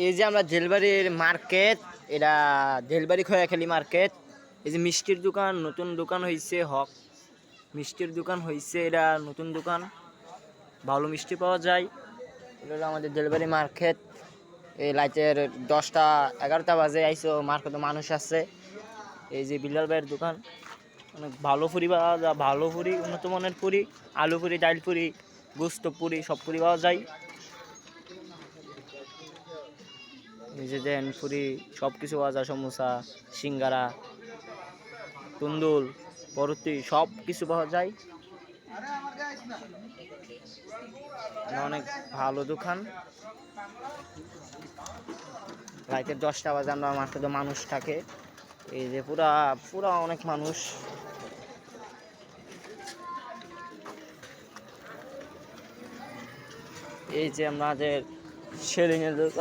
এই যে আমরা জেলবাড়ির মার্কেট, এটা জেলবাড়ি খোয়াখালী মার্কেট। এই যে মিষ্টির দোকান, নতুন দোকান হয়েছে, হক মিষ্টির দোকান হয়েছে, এটা নতুন দোকান, ভালো মিষ্টি পাওয়া যায়। এটা হলো আমাদের জেলবাড়ি মার্কেট। এই লাইটের 10টা 11টা বাজে আইসো, মার্কেটে মানুষ আছে। এই যে বিল্লাল ভাইয়ের দোকান, অনেক ভালো পুরি পাওয়া যায়, ভালো পুরি, উন্নত মানের পুরি, আলু পুরি, ডাল পুরি, গোস্ত পুরি, সব পুরি পাওয়া যায়। এই যে দেন পুরি, সব কিছু পাওয়া যায়, সমোসা, সিঙ্গারা, তুন্দুল, পরোটি, সব কিছু পাওয়া যায়। অনেক ভালো দোকান। রাতের 10টা বাজে আমরা মার্কেটে মানুষ থাকে। এই যে পুরা পুরা অনেক মানুষ। এই যে আমাদের সেলিংয়ের দোকান।